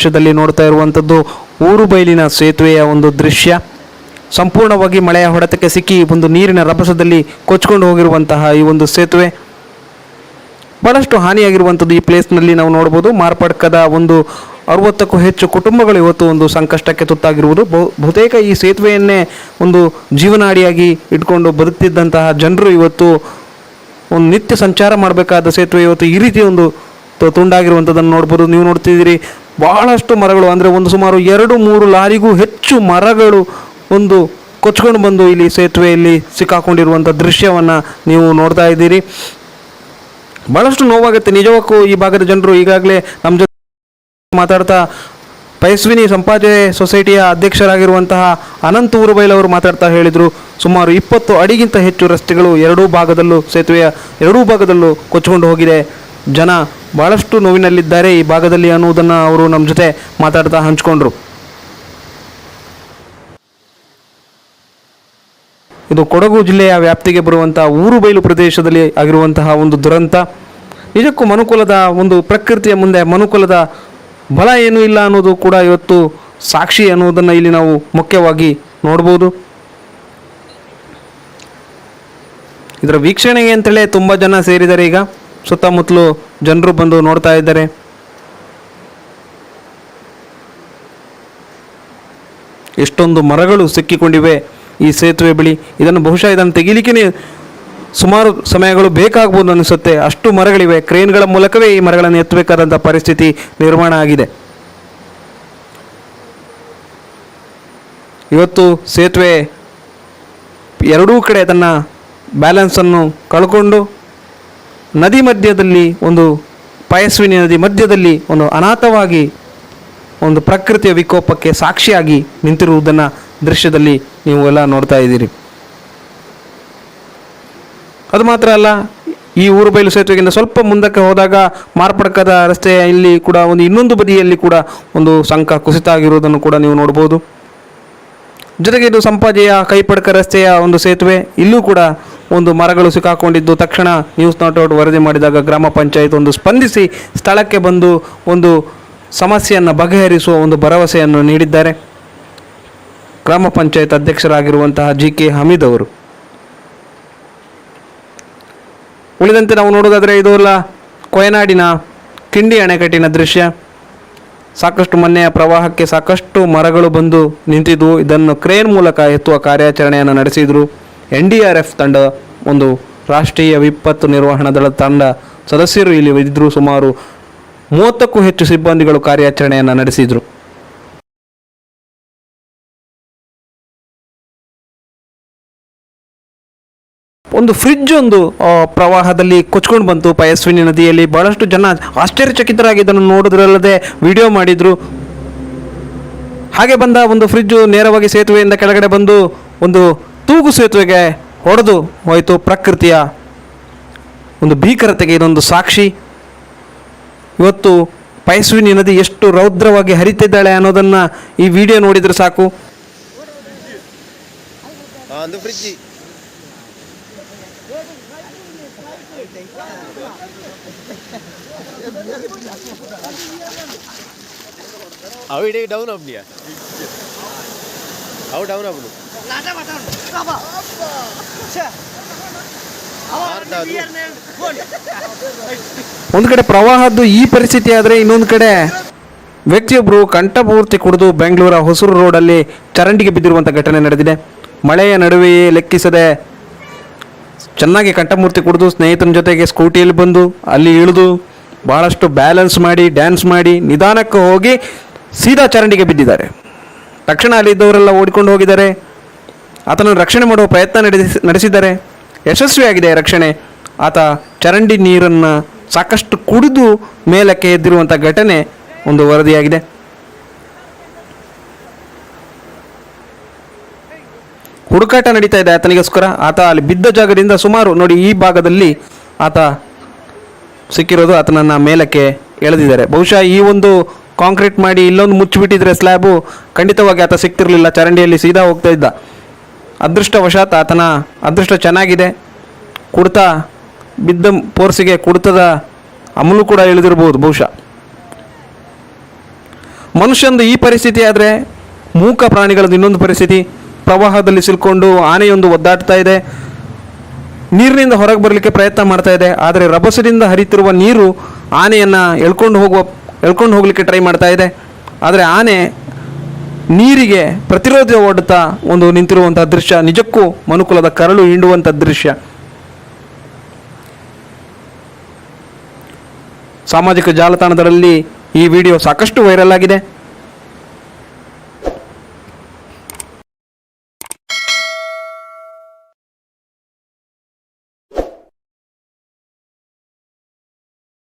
ದೃಶ್ಯದಲ್ಲಿ ನೋಡ್ತಾ ಇರುವಂಥದ್ದು ಊರು ಬೈಲಿನ ಸೇತುವೆಯ ಒಂದು ದೃಶ್ಯ. ಸಂಪೂರ್ಣವಾಗಿ ಮಳೆಯ ಹೊಡೆತಕ್ಕೆ ಸಿಕ್ಕಿ ಒಂದು ನೀರಿನ ರಭಸದಲ್ಲಿ ಕೊಚ್ಕೊಂಡು ಹೋಗಿರುವಂತಹ ಈ ಒಂದು ಸೇತುವೆ ಬಹಳಷ್ಟು ಹಾನಿಯಾಗಿರುವಂಥದ್ದು ಈ ಪ್ಲೇಸ್ನಲ್ಲಿ ನಾವು ನೋಡ್ಬೋದು. ಮಾರ್ಪಡ್ಕದ ಒಂದು 60ಕ್ಕೂ ಹೆಚ್ಚು ಕುಟುಂಬಗಳು ಇವತ್ತು ಒಂದು ಸಂಕಷ್ಟಕ್ಕೆ ತುತ್ತಾಗಿರುವುದು. ಬಹುತೇಕ ಈ ಸೇತುವೆಯನ್ನೇ ಒಂದು ಜೀವನಾಡಿಯಾಗಿ ಇಟ್ಕೊಂಡು ಬದುಕ್ತಿದ್ದಂತಹ ಜನರು ಇವತ್ತು ಒಂದು ನಿತ್ಯ ಸಂಚಾರ ಮಾಡಬೇಕಾದ ಸೇತುವೆ ಇವತ್ತು ಈ ರೀತಿ ಒಂದು ತುಂಡಾಗಿರುವಂಥದ್ದನ್ನು ನೋಡ್ಬೋದು. ನೀವು ನೋಡ್ತಿದ್ದೀರಿ ಬಹಳಷ್ಟು ಮರಗಳು, ಅಂದರೆ ಒಂದು ಸುಮಾರು 2-3 ಲಾರಿಗೂ ಹೆಚ್ಚು ಮರಗಳು ಒಂದು ಕೊಚ್ಕೊಂಡು ಬಂದು ಇಲ್ಲಿ ಸೇತುವೆಯಲ್ಲಿ ಸಿಕ್ಕಾಕೊಂಡಿರುವಂಥ ದೃಶ್ಯವನ್ನು ನೀವು ನೋಡ್ತಾ ಇದ್ದೀರಿ. ಭಾಳಷ್ಟು ನೋವಾಗುತ್ತೆ ನಿಜಕ್ಕೂ. ಈ ಭಾಗದ ಜನರು ಈಗಾಗಲೇ ನಮ್ಮ ಜೊತೆ ಮಾತಾಡ್ತಾ ಪಯಸ್ವಿನಿ ಸಂಪಾಜೆ ಸೊಸೈಟಿಯ ಅಧ್ಯಕ್ಷರಾಗಿರುವಂತಹ ಅನಂತ್ ಊರುಬೈಲ್ ಅವರು ಮಾತಾಡ್ತಾ ಹೇಳಿದರು, ಸುಮಾರು 20 ಅಡಿಗಿಂತ ಹೆಚ್ಚು ರಸ್ತೆಗಳು ಸೇತುವೆಯ ಎರಡೂ ಭಾಗದಲ್ಲೂ ಕೊಚ್ಕೊಂಡು ಹೋಗಿದೆ. ಜನ ಭಾಳಷ್ಟು ನೋವಿನಲ್ಲಿದ್ದಾರೆ ಈ ಭಾಗದಲ್ಲಿ ಅನ್ನುವುದನ್ನು ಅವರು ನಮ್ಮ ಜೊತೆ ಮಾತಾಡ್ತಾ ಹಂಚ್ಕೊಂಡ್ರು. ಇದು ಕೊಡಗು ಜಿಲ್ಲೆಯ ವ್ಯಾಪ್ತಿಗೆ ಬರುವಂಥ ಊರುಬೈಲು ಪ್ರದೇಶದಲ್ಲಿ ಆಗಿರುವಂತಹ ಒಂದು ದುರಂತ. ನಿಜಕ್ಕೂ ಮನುಕುಲದ ಒಂದು ಪ್ರಕೃತಿಯ ಮುಂದೆ ಮನುಕುಲದ ಬಲ ಏನೂ ಇಲ್ಲ ಅನ್ನೋದು ಕೂಡ ಇವತ್ತು ಸಾಕ್ಷಿ ಅನ್ನೋದನ್ನು ಇಲ್ಲಿ ನಾವು ಮುಖ್ಯವಾಗಿ ನೋಡ್ಬೋದು. ಇದರ ವೀಕ್ಷಣೆಗೆ ಅಂತೇಳಿ ತುಂಬ ಜನ ಸೇರಿದ್ದಾರೆ. ಈಗ ಸುತ್ತಮುತ್ತಲು ಜನರು ಬಂದು ನೋಡ್ತಾ ಇದ್ದಾರೆ. ಎಷ್ಟೊಂದು ಮರಗಳು ಸಿಕ್ಕಿಕೊಂಡಿವೆ ಈ ಸೇತುವೆ ಬಳಿ. ಇದನ್ನು ತೆಗಿಲಿಕ್ಕೆ ಸುಮಾರು ಸಮಯಗಳು ಬೇಕಾಗ್ಬೋದು ಅನಿಸುತ್ತೆ, ಅಷ್ಟು ಮರಗಳಿವೆ. ಕ್ರೇನ್ಗಳ ಮೂಲಕವೇ ಈ ಮರಗಳನ್ನು ಎತ್ತಬೇಕಾದಂಥ ಪರಿಸ್ಥಿತಿ ನಿರ್ಮಾಣ ಆಗಿದೆ. ಇವತ್ತು ಸೇತುವೆ ಎರಡೂ ಕಡೆ ತನ್ನ ಬ್ಯಾಲೆನ್ಸನ್ನು ಕಳ್ಕೊಂಡು ನದಿ ಮಧ್ಯದಲ್ಲಿ ಒಂದು ಪಯಸ್ವಿನಿ ನದಿ ಮಧ್ಯದಲ್ಲಿ ಒಂದು ಅನಾಥವಾಗಿ ಒಂದು ಪ್ರಕೃತಿಯ ವಿಕೋಪಕ್ಕೆ ಸಾಕ್ಷಿಯಾಗಿ ನಿಂತಿರುವುದನ್ನು ದೃಶ್ಯದಲ್ಲಿ ನೀವು ಎಲ್ಲ ನೋಡ್ತಾ ಇದ್ದೀರಿ. ಅದು ಮಾತ್ರ ಅಲ್ಲ, ಈ ಊರುಬೈಲು ಸೇತುವೆಗಿಂತ ಸ್ವಲ್ಪ ಮುಂದಕ್ಕೆ ಹೋದಾಗ ಮಾರ್ಪಡ್ಕದ ರಸ್ತೆಯ ಇಲ್ಲಿ ಕೂಡ ಇನ್ನೊಂದು ಬದಿಯಲ್ಲಿ ಕೂಡ ಒಂದು ಸಂಕ ಕುಸಿತ ಆಗಿರುವುದನ್ನು ಕೂಡ ನೀವು ನೋಡ್ಬೋದು. ಜೊತೆಗೆ ಇದು ಸಂಪಾಜೆಯ ಕೈಪಡ್ಕ ರಸ್ತೆಯ ಒಂದು ಸೇತುವೆ, ಇಲ್ಲೂ ಕೂಡ ಒಂದು ಮರಗಳು ಸಿಕ್ಕಾಕೊಂಡಿದ್ದು ತಕ್ಷಣ ನ್ಯೂಸ್ ನಾಟ್ ಔಟ್ ವರದಿ ಮಾಡಿದಾಗ ಗ್ರಾಮ ಪಂಚಾಯತ್ ಒಂದು ಸ್ಪಂದಿಸಿ ಸ್ಥಳಕ್ಕೆ ಬಂದು ಒಂದು ಸಮಸ್ಯೆಯನ್ನು ಬಗೆಹರಿಸುವ ಒಂದು ಭರವಸೆಯನ್ನು ನೀಡಿದ್ದಾರೆ ಗ್ರಾಮ ಪಂಚಾಯತ್ ಅಧ್ಯಕ್ಷರಾಗಿರುವಂತಹ GK ಹಮೀದ್ ಅವರು. ಉಳಿದಂತೆ ನಾವು ನೋಡೋದಾದರೆ ಇದು ಎಲ್ಲ ಕೊಯನಾಡಿನ ಕಿಂಡಿ ಅಣೆಕಟ್ಟಿನ ದೃಶ್ಯ. ಸಾಕಷ್ಟು ಮೊನ್ನೆಯ ಪ್ರವಾಹಕ್ಕೆ ಸಾಕಷ್ಟು ಮರಗಳು ಬಂದು ನಿಂತಿದ್ವು. ಇದನ್ನು ಕ್ರೇನ್ ಮೂಲಕ ಎತ್ತುವ ಕಾರ್ಯಾಚರಣೆಯನ್ನು ನಡೆಸಿದರು. NDRF ತಂಡ, ಒಂದು ರಾಷ್ಟ್ರೀಯ ವಿಪತ್ತು ನಿರ್ವಹಣಾ ದಳದ ತಂಡ ಸದಸ್ಯರು ಇಲ್ಲಿ ಇದ್ದರು. ಸುಮಾರು 30ಕ್ಕೂ ಹೆಚ್ಚು ಸಿಬ್ಬಂದಿಗಳು ಕಾರ್ಯಾಚರಣೆಯನ್ನು ನಡೆಸಿದರು. ಒಂದು ಫ್ರಿಡ್ಜ್ ಪ್ರವಾಹದಲ್ಲಿ ಕೊಚ್ಕೊಂಡು ಬಂತು ಪಯಸ್ವಿನಿ ನದಿಯಲ್ಲಿ. ಬಹಳಷ್ಟು ಜನ ಆಶ್ಚರ್ಯಚಕಿತರಾಗಿ ಇದನ್ನು ನೋಡಿದ್ರಲ್ಲದೆ ವಿಡಿಯೋ ಮಾಡಿದರು. ಹಾಗೆ ಬಂದ ಒಂದು ಫ್ರಿಡ್ಜು ನೇರವಾಗಿ ಸೇತುವೆಯಿಂದ ಕೆಳಗಡೆ ಬಂದು ಒಂದು ತೂಗು ಸೇತುವೆಗೆ ಹೊಡೆದು ಹೋಯಿತು. ಪ್ರಕೃತಿಯ ಒಂದು ಭೀಕರತೆಗೆ ಇದೊಂದು ಸಾಕ್ಷಿ. ಇವತ್ತು ಪಯಸ್ವಿನಿ ನದಿ ಎಷ್ಟು ರೌದ್ರವಾಗಿ ಹರಿತಿದ್ದಾಳೆ ಅನ್ನೋದನ್ನು ಈ ವಿಡಿಯೋ ನೋಡಿದರೆ ಸಾಕು. ಡೌನ್ ಆಗ್ಲಿಯಾ ಡೌನ್ ಆಗ್ಲು ಒಂದು ಕಡೆ ಪ್ರವಾಹದ್ದು ಈ ಪರಿಸ್ಥಿತಿ ಆದರೆ ಇನ್ನೊಂದು ಕಡೆ ವ್ಯಕ್ತಿಯೊಬ್ಬರು ಕಂಠಪೂರ್ತಿ ಕುಡಿದು ಬೆಂಗಳೂರ ಹೊಸೂರು ರೋಡಲ್ಲಿ ಚರಂಡಿಗೆ ಬಿದ್ದಿರುವಂಥ ಘಟನೆ ನಡೆದಿದೆ. ಮಳೆಯ ನಡುವೆಯೇ ಲೆಕ್ಕಿಸದೆ ಚೆನ್ನಾಗಿ ಕಂಠಮೂರ್ತಿ ಕುಡಿದು ಸ್ನೇಹಿತನ ಜೊತೆಗೆ ಸ್ಕೂಟಿಯಲ್ಲಿ ಬಂದು ಅಲ್ಲಿ ಇಳಿದು ಭಾಳಷ್ಟು ಬ್ಯಾಲೆನ್ಸ್ ಮಾಡಿ ಡ್ಯಾನ್ಸ್ ಮಾಡಿ ನಿಧಾನಕ್ಕೆ ಹೋಗಿ ಸೀದಾ ಚರಂಡಿಗೆ ಬಿದ್ದಿದ್ದಾರೆ. ತಕ್ಷಣ ಅಲ್ಲಿದ್ದವರೆಲ್ಲ ಓಡಿಕೊಂಡು ಹೋಗಿದ್ದಾರೆ. ಆತನನ್ನು ರಕ್ಷಣೆ ಮಾಡುವ ಪ್ರಯತ್ನ ನಡೆಸಿದ್ದಾರೆ. ಯಶಸ್ವಿಯಾಗಿದೆ ರಕ್ಷಣೆ. ಆತ ಚರಂಡಿ ನೀರನ್ನು ಸಾಕಷ್ಟು ಕುಡಿದು ಮೇಲಕ್ಕೆ ಎದ್ದಿರುವಂಥ ಘಟನೆ ಒಂದು ವರದಿಯಾಗಿದೆ. ಹುಡುಕಾಟ ನಡೀತಾ ಇದೆ ಆತನಿಗೋಸ್ಕರ. ಆತ ಅಲ್ಲಿ ಬಿದ್ದ ಜಾಗದಿಂದ ಸುಮಾರು ನೋಡಿ ಈ ಭಾಗದಲ್ಲಿ ಆತ ಸಿಕ್ಕಿರೋದು. ಆತನನ್ನು ಮೇಲಕ್ಕೆ ಎಳೆದಿದ್ದಾರೆ. ಬಹುಶಃ ಈ ಒಂದು ಕಾಂಕ್ರೀಟ್ ಮಾಡಿ ಇಲ್ಲೊಂದು ಮುಚ್ಚಿಬಿಟ್ಟಿದ್ರೆ ಸ್ಲ್ಯಾಬು ಖಂಡಿತವಾಗಿ ಆತ ಸಿಗ್ತಿರಲಿಲ್ಲ, ಚರಂಡಿಯಲ್ಲಿ ಸೀದಾ ಹೋಗ್ತಾ ಇದ್ದ. ಅದೃಷ್ಟವಶಾತ್ ಆತನ ಅದೃಷ್ಟ ಚೆನ್ನಾಗಿದೆ. ಕುಡ್ತಾ ಬಿದ್ದ ಪೋರ್ಸಿಗೆ ಕುಡ್ತದ ಅಮಲು ಕೂಡ ಇಳಿದಿರ್ಬೋದು ಬಹುಶಃ. ಮನುಷ್ಯಂದು ಈ ಪರಿಸ್ಥಿತಿ ಆದರೆ ಮೂಕ ಪ್ರಾಣಿಗಳದ್ದು ಇನ್ನೊಂದು ಪರಿಸ್ಥಿತಿ. ಪ್ರವಾಹದಲ್ಲಿ ಸಿಲ್ಕೊಂಡು ಆನೆಯೊಂದು ಒದ್ದಾಡ್ತಾ ಇದೆ, ನೀರಿನಿಂದ ಹೊರಗೆ ಬರಲಿಕ್ಕೆ ಪ್ರಯತ್ನ ಮಾಡ್ತಾ ಇದೆ. ಆದರೆ ರಭಸದಿಂದ ಹರಿತಿರುವ ನೀರು ಆನೆಯನ್ನು ಎಳ್ಕೊಂಡು ಹೋಗಲಿಕ್ಕೆ ಟ್ರೈ ಮಾಡ್ತಾ ಇದೆ. ಆದರೆ ಆನೆ ನೀರಿಗೆ ಪ್ರತಿರೋಧ ಒಡ್ಡುತ್ತಾ ನಿಂತಿರುವಂಥ ದೃಶ್ಯ ನಿಜಕ್ಕೂ ಮನುಕುಲದ ಕರಳು ಹಿಂಡುವಂಥ ದೃಶ್ಯ. ಸಾಮಾಜಿಕ ಜಾಲತಾಣದಲ್ಲಿ ಈ ವಿಡಿಯೋ ಸಾಕಷ್ಟು ವೈರಲ್ ಆಗಿದೆ.